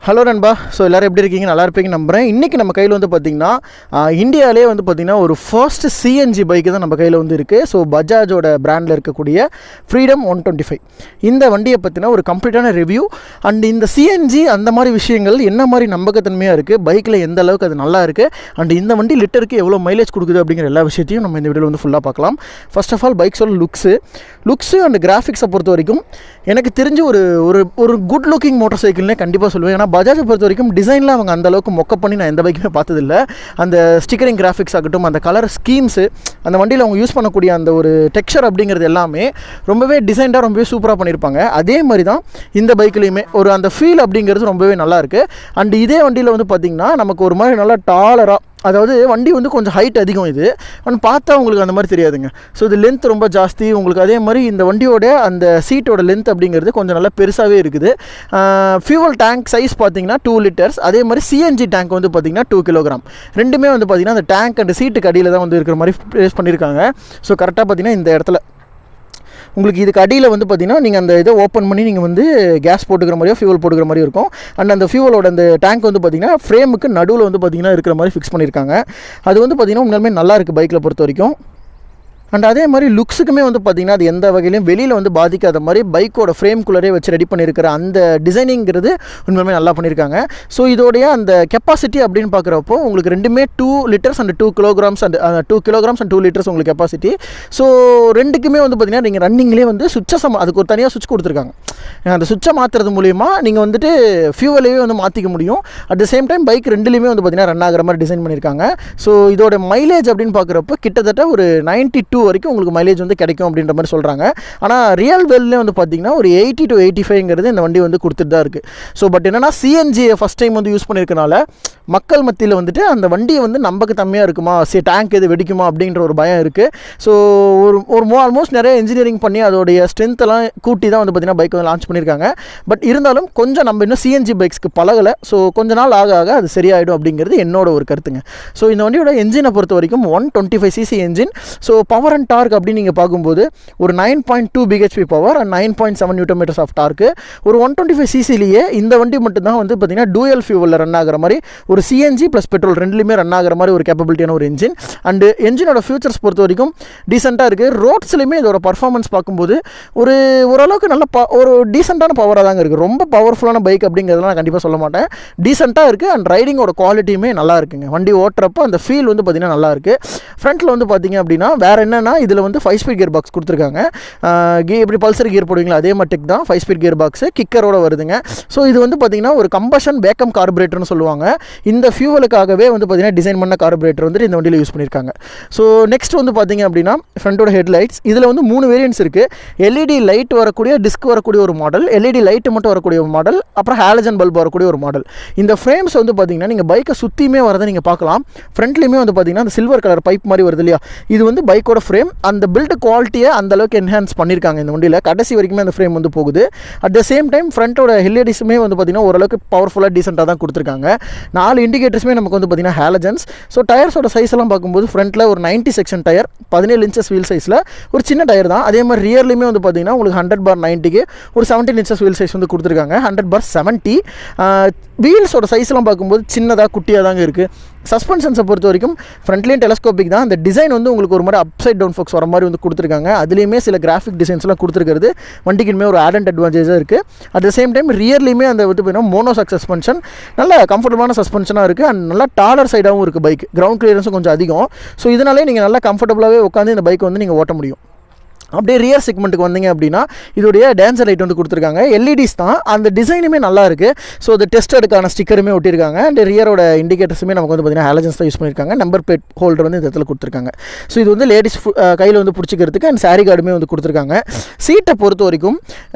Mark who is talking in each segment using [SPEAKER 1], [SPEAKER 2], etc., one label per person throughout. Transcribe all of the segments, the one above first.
[SPEAKER 1] Hello நண்பா. So எல்லோரும் எப்படி இருக்கீங்க? நல்லா இருப்பீங்க நம்புகிறேன். இன்றைக்கி நம்ம கையில் வந்து பார்த்திங்கன்னா இந்தியாவிலே வந்து பார்த்திங்கன்னா ஒரு ஃபர்ஸ்ட் சிஎன்ஜி பைக்கு தான் நம்ம கையில் வந்து இருக்குது. ஸோ பஜாஜோட பிராண்டில் இருக்கக்கூடிய ஃப்ரீடம் 125 இந்த வண்டியை பற்றின ஒரு கம்ப்ளீட்டான ரிவ்யூ அண்ட் இந்த சிஎன்ஜி அந்த மாதிரி விஷயங்கள் என்ன மாதிரி நம்பகத்தன்மையாக இருக்குது, பைக்கில் எந்த அளவுக்கு அது நல்லா இருக்குது, அண்ட் இந்த வண்டி லிட்டருக்கு எவ்வளோ மைலேஜ் கொடுக்குது அப்படிங்கிற எல்லா விஷயத்தையும் நம்ம இந்த வீடியோவில் வந்து ஃபுல்லாக பார்க்கலாம். ஃபர்ஸ்ட் ஆஃப் ஆல் பைக்ஸோட லுக்ஸு அண்ட் கிராஃபிக்ஸை பொறுத்த வரைக்கும் எனக்கு தெரிஞ்சு ஒரு குட் லுக்கிங் மோட்டார் சைக்கிள்னே கண்டிப்பாக சொல்லுவேன். ஏன்னா பஜாஜை பொறுத்த வரைக்கும் டிசைனில் அவங்க அந்தளவுக்கு மொக்க பண்ணி நான் எந்த பைக்குமே பார்த்ததில்ல. அந்த ஸ்டிக்கரிங் கிராஃபிக்ஸ் ஆகட்டும், அந்த கலர் ஸ்கீம்ஸு, அந்த வண்டியில் அவங்க யூஸ் பண்ணக்கூடிய அந்த ஒரு டெக்ஸ்சர் அப்படிங்கிறது எல்லாமே ரொம்பவே டிசைன்டாக ரொம்பவே சூப்பராக பண்ணியிருப்பாங்க. அதே மாதிரி தான் இந்த பைக்லேயுமே ஒரு அந்த ஃபீல் அப்படிங்கிறது ரொம்பவே நல்லாயிருக்கு. அண்ட் இதே வண்டியில் வந்து பார்த்திங்கன்னா நமக்கு ஒரு மாதிரி நல்லா டாலராக, அதாவது வண்டி வந்து கொஞ்சம் ஹைட் அதிகம், இது ஆனால் பார்த்தா உங்களுக்கு அந்த மாதிரி தெரியாதுங்க. ஸோ இது லென்த் ரொம்ப ஜாஸ்தி உங்களுக்கு. அதே மாதிரி இந்த வண்டியோட அந்த சீட்டோட லென்த் அப்படிங்கிறது கொஞ்சம் நல்லா பெருசாகவே இருக்குது. ஃபியூவல் டேங்க் சைஸ் பார்த்தீங்கன்னா 2 லிட்டர்ஸ். அதே மாதிரி சிஎன்ஜி டேங்க் வந்து பார்த்திங்கன்னா 2 கிலோகிராம். ரெண்டுமே வந்து பார்த்திங்கன்னா அந்த டேங்க் அண்ட் சீட்டுக்கு அடியில் தான் வந்து இருக்கிற மாதிரி ப்ளேஸ் பண்ணியிருக்காங்க. ஸோ கரெக்டாக பார்த்திங்கன்னா இந்த இடத்துல உங்களுக்கு இதுக்கு அடியில் வந்து பார்த்திங்கன்னா நீங்கள் அந்த இதை ஓப்பன் பண்ணி நீங்கள் வந்து கேஸ் போட்டுக்கிற மாதிரியோ ஃபியூவல் போட்டுக்கிற மாதிரியும் இருக்கும். அண்ட் அந்த ஃபியூவலோட அந்த டேங்க் வந்து பார்த்திங்கன்னா ஃப்ரேமுக்கு நடுவில் வந்து பார்த்திங்கன்னா இருக்கிற மாதிரி ஃபிக்ஸ் பண்ணியிருக்காங்க. அது வந்து பார்த்திங்கன்னா உண்மையுமே நல்லா இருக்குது பைக்கில் பொறுத்த வரைக்கும். அண்ட் அதே மாதிரி லுக்ஸுக்குமே வந்து பார்த்திங்கன்னா அது எந்த வகையிலையும் வெளியில் வந்து பாதிக்காத மாதிரி பைக்கோட ஃப்ரேம்குள்ளே வச்சு ரெடி பண்ணியிருக்கிற அந்த டிசைனிங்கிறது உண்மையுமே நல்லா பண்ணியிருக்காங்க. ஸோ இதோடைய அந்த கெப்பாசிட்டி அப்படின்னு பார்க்குறப்போ உங்களுக்கு ரெண்டுமே 2 litres and 2 kilograms and 2 kilograms and 2 litres உங்களுக்கு கெப்பாசிட்டி. ஸோ ரெண்டுக்குமே வந்து பார்த்திங்கன்னா நீங்கள் ரன்னிங்லேயே வந்து அதுக்கு ஒரு தனியாக சுவிட்ச் கொடுத்துருக்காங்க. அந்த சுவிட்சை மாற்றுறது மூலிமா நீங்கள் வந்துட்டு ஃபியூவலையே வந்து மாற்றிக்க முடியும். At the same time bike ரெண்டுலேயுமே வந்து பார்த்திங்கன்னா ரன் ஆகிற மாதிரி டிசைன் பண்ணியிருக்காங்க. ஸோ இதோட மைலேஜ் அப்படின்னு பார்க்குறப்போ கிட்டத்தட்ட ஒரு 92 வரைக்கும் உங்களுக்கு மைலேஜ் வந்து கிடைக்கும் அப்படின்ற மாதிரி சொல்கிறாங்க. ஆனால் ரியல் வெல்லே வந்து பார்த்திங்கன்னா ஒரு 80 to 85ங்கிறது இந்த வண்டி வந்து கொடுத்துட்டு தான் இருக்குது. ஸோ பட் என்னென்னா சிஎன்ஜியை ஃபஸ்ட் டைம் வந்து யூஸ் பண்ணியிருக்கனால மக்கள் மத்தியில் வந்துட்டு அந்த வண்டியை வந்து நம்பகத்தன்மையாக இருக்குமா, டேங்க் எது வெடிக்குமா அப்படின்ற ஒரு பயம் இருக்குது. ஸோ ஒரு ஆல்மோஸ்ட் நிறைய இன்ஜினியரிங் பண்ணி அதோடைய ஸ்ட்ரென்த்தெல்லாம் கூட்டி தான் வந்து பார்த்திங்கன்னா பைக் வந்து லான்ச் பண்ணியிருக்காங்க. பட் இருந்தாலும் கொஞ்சம் நம்ம இன்னும் சிஎன்ஜி பைக்ஸ்க்கு பழகலை. ஸோ கொஞ்ச நாள் ஆக அது சரியாயிடும் அப்படிங்கிறது என்னோட ஒரு கருத்துங்க. ஸோ இந்த வண்டியோட என்ஜினை பொறுத்த வரைக்கும் 125cc engine. So power and torque அப்படின்னு நீங்கள் பார்க்கும்போது ஒரு 9.2 bhp power and 9.7 Nm of torque. ஒரு 125cc இந்த வண்டி மட்டும்தான் வந்து பார்த்திங்கன்னா டூயல் ஃபியூவலில் ரன் ஆகிற மாதிரி ஒரு சிஎன்ஜி ப்ளஸ் பெட்ரோல் ரெண்டுலேயுமே ரன் ஆகிற மாதிரி ஒரு கேப்பபிலிட்டியான ஒரு என்ஜின். அண்டு என்ஜினோட ஃபியூச்சர்ஸ் பொறுத்த வரைக்கும் டீசெண்டாக இருக்குது. ரோட்ஸ்லையுமே இதோட பர்ஃபார்மன்ஸ் பார்க்கும்போது ஓரளவுக்கு நல்ல ஒரு டீசெண்டான பவராக தாங்க இருக்குது. ரொம்ப பவர்ஃபுல்லான பைக் அப்படிங்கிறதுலாம் நான் கண்டிப்பாக சொல்ல மாட்டேன். டீசெண்டாக இருக்குது. அண்ட் ரைடிங்கோட குவாலிட்டியுமே நல்லா இருக்குங்க. வண்டி ஓட்டுறப்போ அந்த ஃபீல் வந்து பார்த்திங்கன்னா நல்லா இருக்குது. ஃப்ரண்ட்டில் வந்து பார்த்திங்க அப்படின்னா வேறு என்னென்னா இதில் வந்து 5 ஸ்பீட் கியர் பாக்ஸ் கொடுத்துருக்காங்க. எப்படி பல்சர் கியர் போடுவீங்களா அதே மட்டுக்கு தான் 5 ஸ்பீட் கியர் பாக்ஸு கிக்கரோட வருதுங்க. ஸோ இது வந்து பார்த்திங்கன்னா ஒரு கம்பஷன் பேக்கம் கார்பரேட்டர்னு சொல்லுவாங்க. இந்த ஃபியூவலுக்காகவே வந்து பார்த்திங்கன்னா டிசைன் பண்ண கார்பரேட்டர் வந்துட்டு இந்த வண்டியில் யூஸ் பண்ணியிருக்காங்க. ஸோ நெக்ஸ்ட் வந்து பார்த்திங்க அப்படின்னா ஃப்ரண்ட்டோட ஹெட்லைட்ஸ் இதில் வந்து 3 வேரியன்ட்ஸ் இருக்குது. எல்இடி லைட் வரக்கூடிய, டிஸ்க் வரக்கூடிய ஒரு மாடல், எல்இடி லைட்டு மட்டும் வரக்கூடிய ஒரு மாடல், அப்புறம் ஹாலஜன் பல்ப் வரக்கூடிய ஒரு மாடல். இந்த ஃப்ரேம்ஸ் வந்து பார்த்திங்கன்னா நீங்கள் பைக்கை சுற்றியுமே வரதை நீங்கள் பார்க்கலாம். ஃப்ரண்ட்லேயுமே வந்து பார்த்திங்கன்னா அந்த சில்வர் கலர் பைப் மாதிரி வருது இல்லையா, இது வந்து பைக்கோட ஃப்ரேம். அந்த பில்டு குவாலிட்டியை அந்தளவுக்கு என்ஹான்ஸ் பண்ணியிருக்காங்க இந்த வண்டியில். கடைசி வரைக்குமே அந்த ஃப்ரேம் வந்து போகுது. அட் த சேம் டைம் ஃப்ரண்ட்டோட எல்இடிஸுமே வந்து பார்த்திங்கன்னா ஓரளவுக்கு பவர்ஃபுல்லாக டீசெண்டாக தான் கொடுத்துருக்காங்க. 4 இண்டிகேட்டர்ஸுமே நமக்கு வந்து பார்த்திங்கன்னா ஹாலஜன்ஸ். ஸோ டயர்ஸோட சைஸ் எல்லாம் பார்க்கும்போது ஃப்ரண்ட்டில் ஒரு 90 செக்ஷன் டயர், 17 இன்ச்சஸ் வீல் சைஸில் ஒரு சின்ன டயர் தான். அதே மாதிரி ரியர்லையுமே வந்து பார்த்திங்கன்னா உங்களுக்கு 100/90க்கு ஒரு 17 இன்ச்சஸ் வீல் சைஸ் வந்து கொடுத்துருக்காங்க. 100/70 வீல்ஸோட சைஸ்லாம் பார்க்கும்போது சின்னதாக குட்டியாக தாங்க இருக்குது. சஸ்பென்ஷன்ஸை பொறுத்த வரைக்கும் ஃப்ரண்ட்லேயும் டெலஸ்கோபிக் தான். அந்த டிசைன் வந்து உங்களுக்கு ஒரு மாதிரி அப்சைட் டவுன் ஃபோக்ஸ் வர மாதிரி வந்து கொடுத்துருக்காங்க. அதுலேயுமே சில கிராஃபிக் டிசைன்ஸ்லாம் கொடுத்துருக்கிறது வண்டிக்குமே ஒரு ஆட் அண்ட் அட்வான்டேஜாக இருக்குது. அட் த சேம் டைம் ரியர்லையுமே அந்த வந்து பார்த்தீங்கன்னா மோனோசாக் சஸ்பென்ஷன் நல்ல கம்ஃபர்டபுளான சஸ்பென்ஷனாக இருக்குது. அண்ட் நல்லா டாலர் சைடாகவும் இருக்குது பைக். கிரவுண்ட் கிளியரன்ஸும் கொஞ்சம் அதிகம். ஸோ இதனாலே நீங்கள் நல்லா கம்ஃபர்டபுளாகவே உட்காந்து இந்த பைக் வந்து நீங்கள் ஓட்ட முடியும். அப்படியே ரியர் செக்மெண்ட்டுக்கு வந்தீங்க அப்படின்னா இதோடைய டான்சர் லைட் வந்து கொடுத்துருக்காங்க. எல்இடிஸ் தான். அந்த டிசைனுமே நல்லா இருக்குது. ஸோ அது டெஸ்டடுக்கான ஸ்டிக்கருமே ஒட்டியிருக்காங்க. அண்ட் ரியரோட இண்டிகேட்டர்ஸுமே நமக்கு வந்து பார்த்திங்கன்னா ஹாலஜன்ஸ் தான் யூஸ் பண்ணியிருக்காங்க. நம்பர் பிளேட் ஹோல்டர் வந்து இந்த இடத்துல கொடுத்துருக்காங்க. ஸோ இது வந்து லேடிஸ் கையில் வந்து பிடிச்சிக்கிறதுக்கு அண்ட் சாரி கார்டுமே வந்து கொடுத்துருக்காங்க. சீட்டை பொறுத்த வரைக்கும்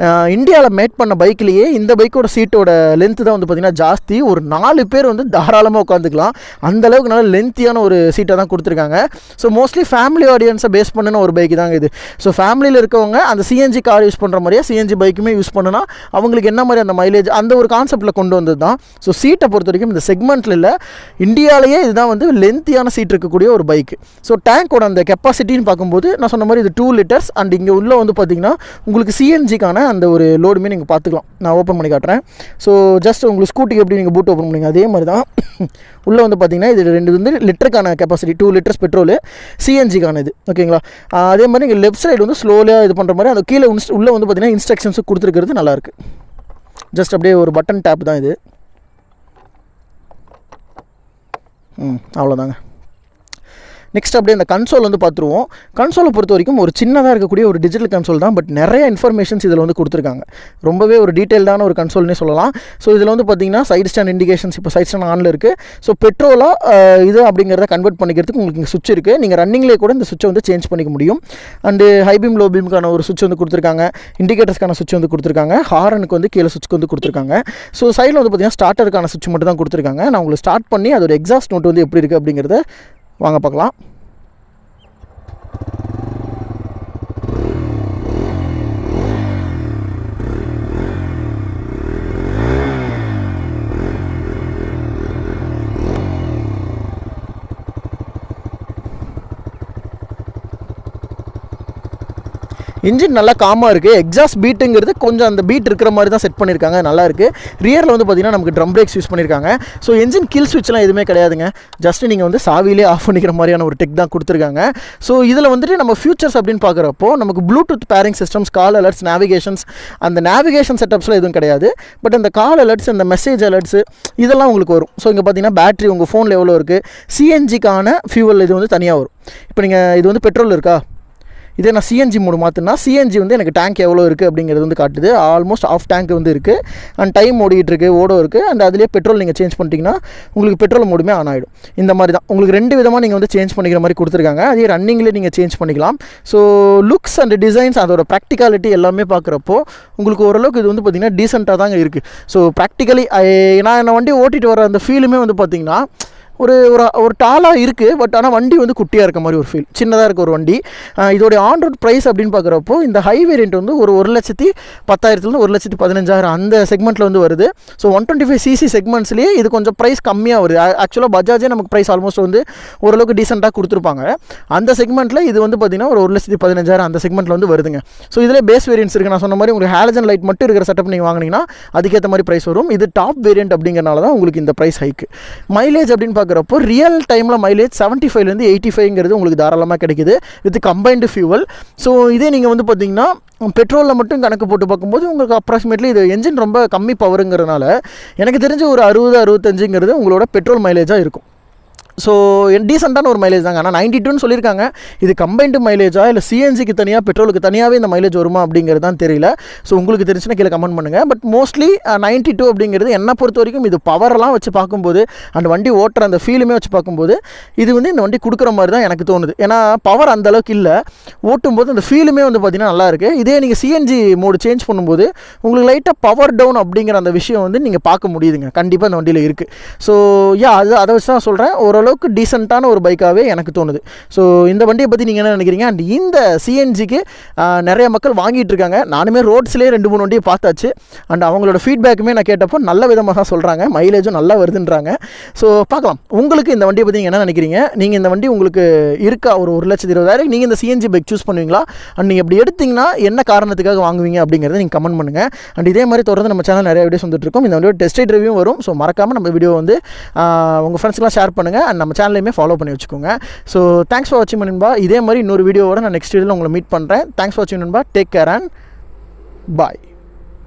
[SPEAKER 1] இந்தியாவில் மேட் பண்ண பைக்லேயே இந்த பைக்கோட சீட்டோட லென்த்து தான் வந்து பார்த்திங்கன்னா ஜாஸ்தி. ஒரு 4 பேர் வந்து தாராளமாக உட்காந்துக்கலாம். அந்தளவுக்கு நல்ல லென்த்தியான ஒரு சீட்டை தான் கொடுத்துருக்காங்க. ஸோ மோஸ்ட்லி ஃபேமிலி ஆடியன்ஸை பேஸ் பண்ணின ஒரு பைக் தாங்க இது. ஸோ ஃபேமிலியில் இருக்கவங்க அந்த சிஎன்ஜி கார் யூஸ் பண்ணுற மாதிரியே சிஎன்ஜி பைக்குமே யூஸ் பண்ணுனா அவங்களுக்கு என்ன மாதிரி அந்த மைலேஜ் அந்த ஒரு கான்செப்ட்டில் கொண்டு வந்தது தான். ஸோ சீட்டை பொறுத்த வரைக்கும் இந்த செக்மெண்ட்டில் இல்லை, இந்தியாவிலேயே இதுதான் வந்து லென்த்தியான சீட் இருக்கக்கூடிய ஒரு பைக்கு. ஸோ டேங்கோட அந்த கெப்பாசிட்டின்னு பார்க்கும்போது நான் சொன்ன மாதிரி இது 2 liters அண்ட் இங்கே உள்ளே வந்து பார்த்திங்கன்னா உங்களுக்கு சிஎன்ஜிக்கான அந்த ஒரு லோடுமே நீங்கள் பார்த்துக்கலாம். நான் ஓப்பன் பண்ணி காட்டுறேன். ஸோ ஜஸ்ட் உங்களுக்கு ஸ்கூட்டிக்கு எப்படி நீங்கள் பூட் ஓப்பன் பண்ணிங்க அதே மாதிரி தான் உள்ளே வந்து பார்த்திங்கன்னா இது 2 வந்து லிட்டருக்கான கெப்பாசிட்டி, 2 liters பெட்ரோலு, சிஎன்ஜிக்கான இது. ஓகேங்களா? அதே மாதிரி நீங்கள் லெஃப்ட் சைடு வந்து ஸ்லோலியாக இது பண்ணுற மாதிரி அந்த கீழே உள்ளே வந்து பார்த்திங்கன்னா இன்ஸ்ட்ரக்ஷன்ஸும் கொடுத்துருக்கிறது நல்லாயிருக்கு. ஜஸ்ட் அப்படியே ஒரு பட்டன் டேப் தான் இது. அவ்வளோதாங்க. நெக்ஸ்ட் அப்படியே அந்த கன்சோல் வந்து பார்த்துருவோம். கன்சோலை பொறுத்த வரைக்கும் ஒரு சின்னதாக இருக்கக்கூடிய ஒரு டிஜிட்டல் கன்சோல் தான், பட் நிறைய இன்ஃபர்மேஷன்ஸ் இதில் வந்து கொடுத்துருக்காங்க. ரொம்பவே ஒரு டீட்டெயில்டான ஒரு கன்சோல்னே சொல்லலாம். ஸோ இதில் வந்து பார்த்திங்கன்னா சைடு ஸ்டாண்ட் இண்டிகேஷன்ஸ், இப்போ சைடு ஸ்டாண்ட் ஆனில் இருக்குது. ஸோ பெட்ரோலாக இது அப்படிங்கிறத கன்வெர்ட் பண்ணிக்கிறதுக்கு உங்களுக்கு இங்கே சுவிட்ச் இருக்குது. நீங்கள் ரன்னிங்லேயே கூட இந்த சுவிட்சை வந்து சேஞ்ச் பண்ணிக்க முடியும். அண்டு ஹை பீம் லோ பீமுக்கான ஒரு சுவிட்ச் வந்து கொடுத்துருக்காங்க, இண்டிகேட்டர்ஸ்க்கான சுவிட்ச் வந்து கொடுத்துருக்காங்க, ஹாரனுக்கு வந்து கீழே சுவிட்ச் வந்து கொடுத்துருக்காங்க. ஸோ சைடில் வந்து பார்த்திங்கன்னா ஸ்டார்டருக்கான சுவிட்ச் மட்டும் தான் கொடுத்துருக்காங்க. நான் உங்களுக்கு ஸ்டார்ட் பண்ணி அதோட எக்ஸாஸ்ட் நோட் வந்து எப்படி இருக்குது அப்படிங்கிறத வாங்க பார்க்கலாம். இன்ஜின் நல்லா காமாக இருக்குது. எக்ஸாஸ்ட் பீட்டுங்கிறது கொஞ்சம் அந்த பீட் இருக்கிற மாதிரி தான் செட் பண்ணியிருக்காங்க, நல்லாயிருக்கு. ரியரில் வந்து பார்த்திங்கன்னா நமக்கு ட்ரம் பிரேக்ஸ் யூஸ் பண்ணியிருக்காங்க. ஸோ என்ஜின் கில் ஸ்விட்ச்லாம் எதுவுமே கிடையாதுங்க. ஜஸ்ட்டு நீங்கள் வந்து சாவிலே ஆஃப் பண்ணிக்கிற மாதிரியான ஒரு டெக் தான் கொடுத்துருக்காங்க. ஸோ இதில் வந்துட்டு நம்ம ஃபியூச்சர்ஸ் அப்படின்னு பார்க்குறப்போ நமக்கு ப்ளூடூத் பேரிங் சிஸ்டம்ஸ், கால் அலர்ட்ஸ், நேவிகேஷன்ஸ், அந்த நேவிகேஷன் செட்டப்ஸ்லாம் எதுவும் கிடையாது. பட் அந்த கால் அலர்ட்ஸ், அந்த மெசேஜ் அலர்ட்ஸு இதெல்லாம் உங்களுக்கு வரும். ஸோ இங்கே பார்த்தீங்கன்னா பேட்டரி உங்கள் ஃபோனில் எவ்வளோ இருக்குது, சிஎன்ஜிக்கான ஃபியூவல் இது வந்து தனியாக வரும். இப்போ நீங்கள் இது வந்து பெட்ரோல் இருக்கா, இதே நான் சிஎன்ஜி மோடு மாற்றினா சிஎன்ஜி வந்து எனக்கு டேங்க் எவ்வளோ இருக்குது அப்படிங்கிறது வந்து காட்டுது. ஆல்மோஸ்ட் ஆஃப் டேங்க் வந்து இருக்குது. அண்ட் டைம் ஓடிட்டு இருக்குது, ஓடோ இருக்குது. அண்ட் அதிலே பெட்ரோல் நீங்கள் சேஞ்ச் பண்ணிட்டீங்கன்னா உங்களுக்கு பெட்ரோல் மோடுமே ஆன் ஆகிடும். இந்த மாதிரி தான் உங்களுக்கு 2 விதமாக நீங்கள் வந்து சேஞ்ச் பண்ணிக்கிற மாதிரி கொடுத்துருக்காங்க. அதே ரன்னிங்லேயே நீங்கள் சேஞ்ச் பண்ணிக்கலாம். ஸோ லுக்ஸ் அண்ட் டிசைன்ஸ், அதோட ப்ராக்டிகாலிட்டி எல்லாமே பார்க்குறப்போ உங்களுக்கு ஓரளவுக்கு இது வந்து பார்த்திங்கன்னா டீசெண்டாக தாங்க இருக்குது. ஸோ ப்ராக்டிக்கலி நான் என்ன வண்டி ஓட்டிகிட்டு வர அந்த ஃபீலுமே வந்து பார்த்திங்கன்னா ஒரு ஒரு டாலாக இருக்குது. பட் ஆனால் வண்டி வந்து குட்டியாக இருக்க மாதிரி ஒரு ஃபீல், சின்னதாக இருக்க ஒரு வண்டி. இதோடைய ஆன் ரோட் ப்ரைஸ் அப்படின்னு பார்க்குறப்போ இந்த ஹை வேரியண்ட் வந்து ஒரு 1,10,000 1,15,000 அந்த செக்மெண்ட்டில் வந்து வருது. ஸோ 125cc செக்மெண்ட்ஸ்லேயே இது கொஞ்சம் ப்ரைஸ் கம்மியாக வருது. ஆக்சுவலாக பஜாஜே நமக்கு ப்ரைஸ் ஆல்மோஸ்ட் வந்து ஓரளவுக்கு டீசெண்டாக கொடுத்துருப்பாங்க. அந்த செக்மெண்ட்டில் இது வந்து பார்த்திங்கன்னா ஒரு 1,15,000 அந்த செக்மெண்ட்டில் வந்து வருதுங்க. ஸோ இதில் பேஸ் வேரியன்ட்ஸ் இருக்குது. நான் சொன்ன மாதிரி உங்களுக்கு ஹாலஜன் லைட் மட்டும் இருக்கிற செட்டப் நீங்கள் வாங்கினீங்கன்னா அதுக்கேற்ற மாதிரி ப்ரைஸ் வரும். இது டாப் வேரியண்ட் அப்படிங்கிறனால தான் உங்களுக்கு இந்த ப்ரைஸ் ஹைக்கு. மைலேஜ் அப்படின்னு பார்க்குறப்போ ரியல் டைமில் மைலேஜ் 75லேருந்து 85ங்கிறது உங்களுக்கு தாராளமாக கிடைக்குது வித் கம்பைன்டு ஃபியூவல். ஸோ இதே நீங்கள் வந்து பார்த்தீங்கன்னா பெட்ரோலில் மட்டும் கணக்கு போட்டு பார்க்கும்போது உங்களுக்கு அப்ராக்சிமேட்லி இது என்ஜின் ரொம்ப கம்மி பவருங்கிறதுனால எனக்கு தெரிஞ்ச ஒரு 60-65ங்கிறது உங்களோட பெட்ரோல் மைலேஜாக இருக்கும். ஸோ டீசெண்டான ஒரு மைலேஜ் தாங்க. ஆனால் 92ன்னு சொல்லியிருக்காங்க. இது கம்பைன்டு மைலேஜா இல்லை சிஎன்ஜிக்கு தனியாக பெட்ரோலுக்கு தனியாகவே இந்த மைலேஜ் வருமா அப்படிங்கிறது தான் தெரியல. ஸோ உங்களுக்கு தெரிஞ்சுன்னா கீழே கமெண்ட் பண்ணுங்கள். பட் மோஸ்ட்லி 92 அப்படிங்கிறது என்னை பொறுத்த வரைக்கும் இது பவரெல்லாம் வச்சு பார்க்கும்போது அந்த வண்டி ஓட்டுற அந்த ஃபீலுமே வச்சு பார்க்கும்போது இது வந்து இந்த வண்டி கொடுக்குற மாதிரி தான் எனக்கு தோணுது. ஏன்னா பவர் அந்தளவுக்கு இல்லை, ஓட்டும்போது அந்த ஃபீலுமே வந்து பார்த்திங்கன்னா நல்லாயிருக்கு. இதே நீங்கள் சிஎன்ஜி மோடு சேஞ்ச் பண்ணும்போது உங்களுக்கு லைட்டாக பவர் டவுன் அப்படிங்கிற அந்த விஷயம் வந்து நீங்கள் பார்க்க முடியுதுங்க. கண்டிப்பாக இந்த வண்டியில் இருக்குது. ஸோ அதை வச்சு தான் சொல்கிறேன், ஓரளவுக்கு டீசெண்டான ஒரு பைக்காகவே எனக்கு தோணுது. ஸோ இந்த வண்டியை பற்றி நீங்கள் என்ன நினைக்கிறீங்க? அண்ட் இந்த சிஎன்ஜிக்கு நிறைய மக்கள் வாங்கிட்டு இருக்காங்க. நானுமே ரோட்ஸ்லேயே 2-3 வண்டியை பார்த்தாச்சு. அண்ட் அவங்களோட ஃபீட்பேக்குமே நான் கேட்டப்போ நல்ல விதமாக தான் சொல்கிறாங்க, மைலேஜும் நல்லா வருதுன்றாங்க. ஸோ பார்க்கலாம் உங்களுக்கு இந்த வண்டியை பற்றி நீங்கள் என்ன நினைக்கிறீங்க? நீங்கள் இந்த வண்டி உங்களுக்கு இருக்கா ஒரு 1,20,000 நீங்கள் இந்த சிஎன்ஜி பைக் சூஸ் பண்ணுவீங்களா? அண்ட் நீங்கள் இப்படி எடுத்திங்கன்னா என்ன காரணத்துக்காக வாங்குவீங்க அப்படிங்கிறத நீங்கள் கமெண்ட் பண்ணுங்கள். அண்ட் இதே மாதிரி தொடர்ந்து நம்ம சேனல் நிறைய வீடியோஸ் வந்துட்டு இருக்கும். இந்த வண்டியோட டெஸ்ட் ரைட் ரிவ்யூ வரும். ஸோ மறக்காமல் நம்ம வீடியோ வந்து உங்கள் ஃப்ரெண்ட்ஸ்க்கெலாம் ஷேர் பண்ணுங்கள். அண்ட் நம்ம சேனலையுமே ஃபாலோ பண்ணி வச்சுக்கோங்க. ஸோ தேங்க்ஸ் ஃபார் வாட்சிங் நண்பா. இதே மாதிரி இன்னொரு வீடியோவோட நான் நெக்ஸ்ட் வீடியோவில் உங்களை மீட் பண்ணுறேன். தேங்க்ஸ் ஃபார் வாட்சிங் நண்பா. Take care and bye.